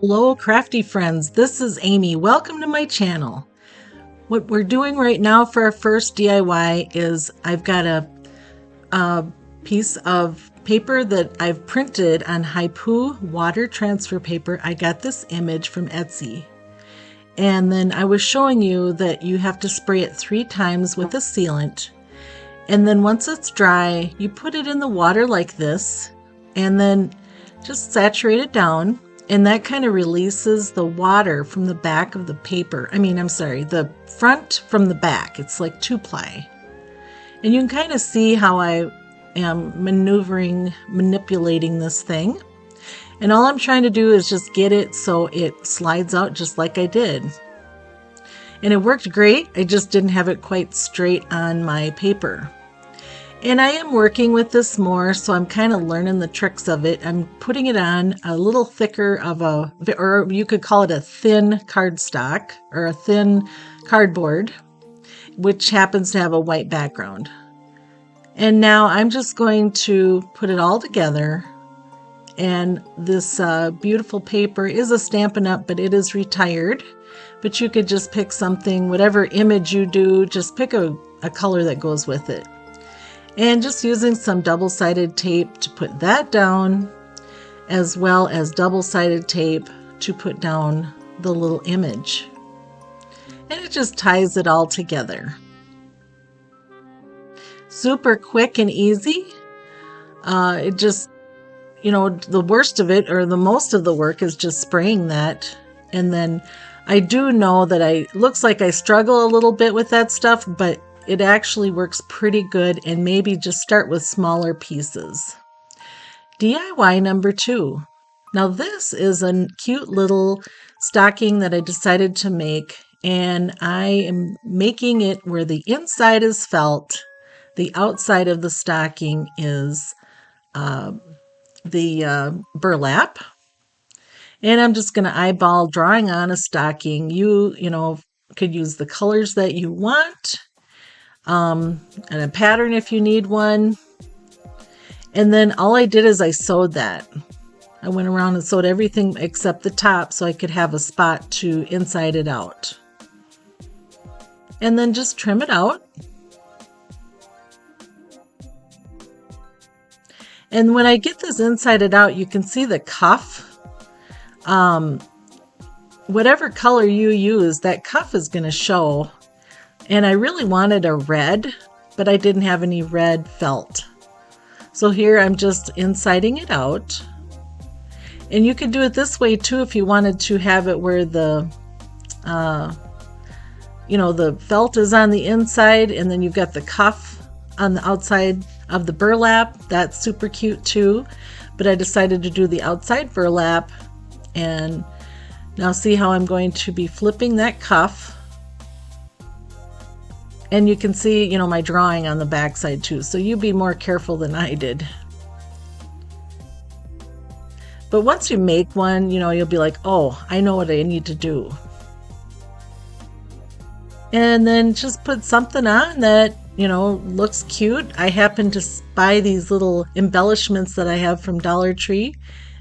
Hello, crafty friends. This is Amy. Welcome to my channel. What we're doing right now for our first DIY is I've got a piece of paper that I've printed on Haipu water transfer paper. I got this image from Etsy. And then I was showing you that you have to spray it 3 times with a sealant. And then once it's dry, you put it in the water like this and then just saturate it down. And that kind of releases the water from the back of the paper. The front from the back. It's like 2-ply. And you can kind of see how I am manipulating this thing. And all I'm trying to do is just get it so it slides out just like I did. And it worked great. I just didn't have it quite straight on my paper. And I am working with this more, so I'm kind of learning the tricks of it. I'm putting it on a little thicker or you could call it a thin cardstock or a thin cardboard, which happens to have a white background. And now I'm just going to put it all together. And this beautiful paper is a Stampin' Up, but it is retired. But you could just pick something, whatever image you do, just pick a color that goes with it. And just using some double-sided tape to put that down, as well as double-sided tape to put down the little image. And it just ties it all together. Super quick and easy. It just, the worst of it, or the most of the work, is just spraying that. And then I do know that looks like I struggle a little bit with that stuff, but it actually works pretty good, and maybe just start with smaller pieces. DIY number 2. Now this is a cute little stocking that I decided to make, and I am making it where the inside is felt, the outside of the stocking is the burlap. And I'm just going to eyeball drawing on a stocking. You could use the colors that you want. And a pattern if you need one. And then all I did is I sewed that. I went around and sewed everything except the top so I could have a spot to inside it out. And then just trim it out. And when I get this inside it out, you can see the cuff. Whatever color you use, that cuff is going to show. And I really wanted a red, but I didn't have any red felt. So here I'm just insiding it out. And you could do it this way too if you wanted to have it where the felt is on the inside and then you've got the cuff on the outside of the burlap. That's super cute too. But I decided to do the outside burlap. And now see how I'm going to be flipping that cuff. And you can see, my drawing on the back side too. So you be more careful than I did. But once you make one, you'll be like, oh, I know what I need to do. And then just put something on that, looks cute. I happen to buy these little embellishments that I have from Dollar Tree.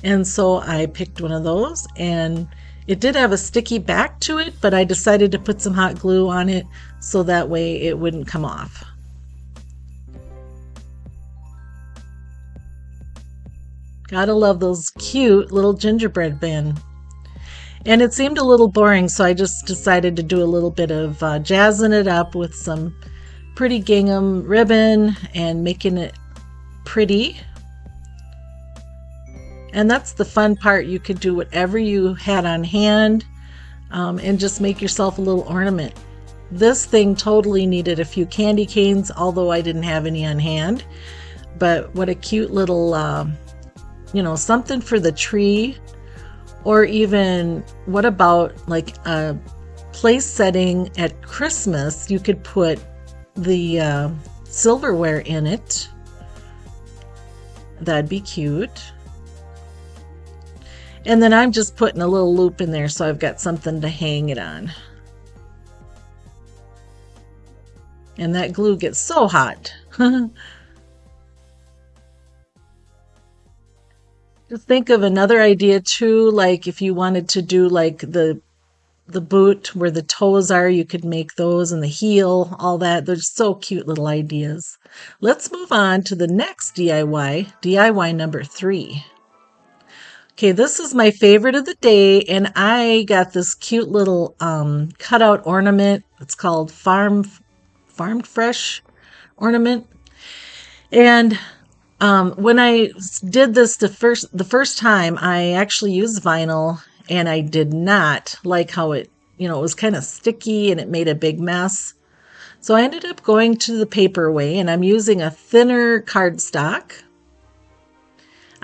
And so I picked one of those, and it did have a sticky back to it, but I decided to put some hot glue on it so that way it wouldn't come off. Gotta love those cute little gingerbread men. And it seemed a little boring, so I just decided to do a little bit of jazzing it up with some pretty gingham ribbon and making it pretty. And that's the fun part. You could do whatever you had on hand and just make yourself a little ornament. This thing totally needed a few candy canes, although I didn't have any on hand. But what a cute little, something for the tree. Or even, what about like a place setting at Christmas? You could put the silverware in it. That'd be cute. And then I'm just putting a little loop in there so I've got something to hang it on. And that glue gets so hot. Just think of another idea too, like if you wanted to do like the boot where the toes are, you could make those, and the heel, all that. They're so cute little ideas. Let's move on to the next DIY number 3. Okay, this is my favorite of the day, and I got this cute little cutout ornament. It's called Farm Fresh ornament. And when I did this the first time, I actually used vinyl, and I did not like how it was kind of sticky and it made a big mess. So I ended up going to the paper way, and I'm using a thinner cardstock.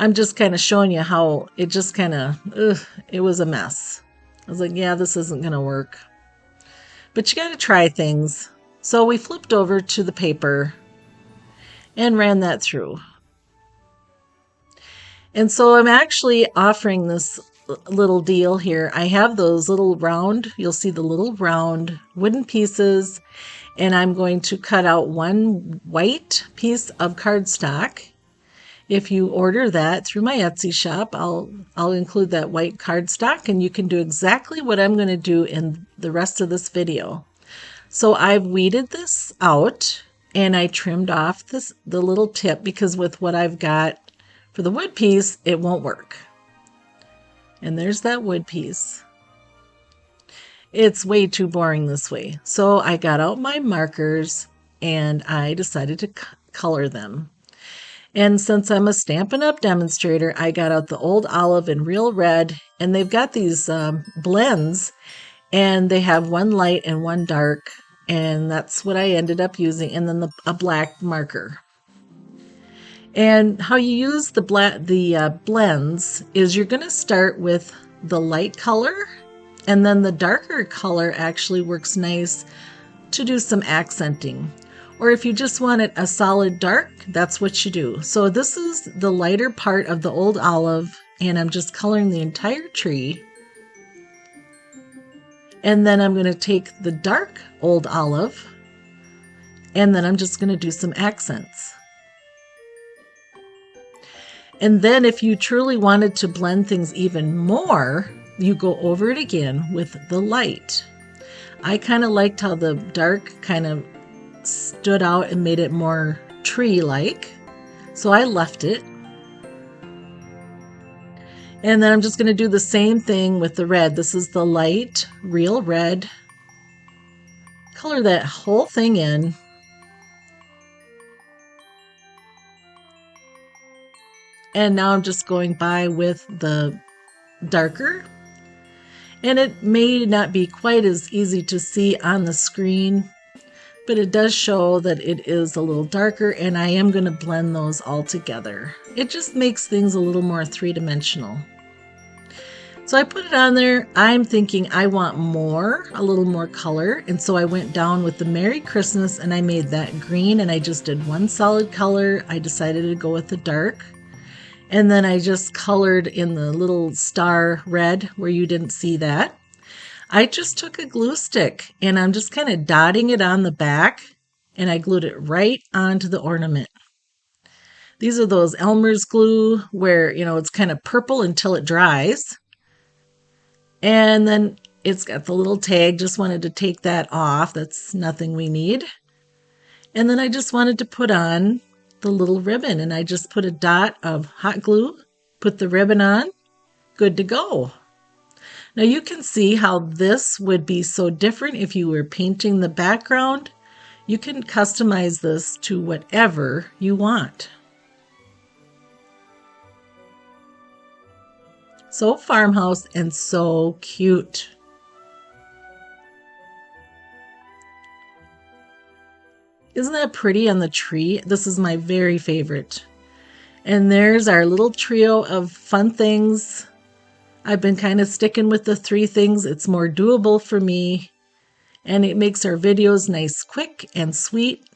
I'm just kind of showing you how it just kind of, it was a mess. I was like, yeah, this isn't going to work. But you got to try things. So we flipped over to the paper and ran that through. And so I'm actually offering this little deal here. I have those little round, you'll see the little round wooden pieces, and I'm going to cut out one white piece of cardstock. If you order that through my Etsy shop, I'll include that white cardstock, and you can do exactly what I'm going to do in the rest of this video. So I've weeded this out, and I trimmed off the little tip, because with what I've got for the wood piece, it won't work. And there's that wood piece. It's way too boring this way. So I got out my markers and I decided to color them. And since I'm a Stampin' Up! Demonstrator, I got out the Old Olive and Real Red, and they've got these blends, and they have one light and one dark, and that's what I ended up using, and then a black marker. And how you use the blends is you're going to start with the light color, and then the darker color actually works nice to do some accenting. Or if you just want it a solid dark, that's what you do. So this is the lighter part of the Old Olive, and I'm just coloring the entire tree. And then I'm going to take the dark Old Olive, and then I'm just going to do some accents. And then if you truly wanted to blend things even more, you go over it again with the light. I kind of liked how the dark kind of stood out and made it more tree-like, so I left it. And then I'm just going to do the same thing with the red. This is the light Real Red. Color that whole thing in. And now I'm just going by with the darker. And it may not be quite as easy to see on the screen, but it does show that it is a little darker, and I am going to blend those all together. It just makes things a little more three-dimensional. So I put it on there. I'm thinking I want a little more color, and so I went down with the Merry Christmas, and I made that green, and I just did one solid color. I decided to go with the dark. And then I just colored in the little star red where you didn't see that. I just took a glue stick and I'm just kind of dotting it on the back, and I glued it right onto the ornament. These are those Elmer's glue where, it's kind of purple until it dries. And then it's got the little tag. Just wanted to take that off. That's nothing we need. And then I just wanted to put on the little ribbon, and I just put a dot of hot glue, put the ribbon on, good to go. Now you can see how this would be so different if you were painting the background. You can customize this to whatever you want. So farmhouse and so cute. Isn't that pretty on the tree? This is my very favorite. And there's our little trio of fun things. I've been kind of sticking with the 3 things. It's more doable for me, and it makes our videos nice, quick, and sweet.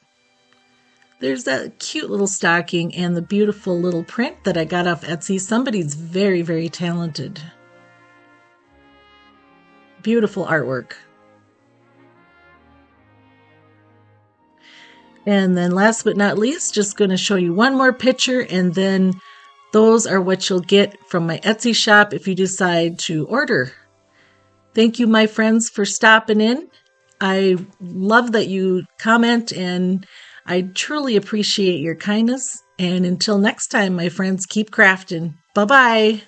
There's that cute little stocking and the beautiful little print that I got off Etsy. Somebody's very, very talented. Beautiful artwork. And then last but not least, just going to show you one more picture, and then Those are what you'll get from my Etsy shop if you decide to order. Thank you, my friends, for stopping in. I love that you comment, and I truly appreciate your kindness. And until next time, my friends, keep crafting. Bye bye.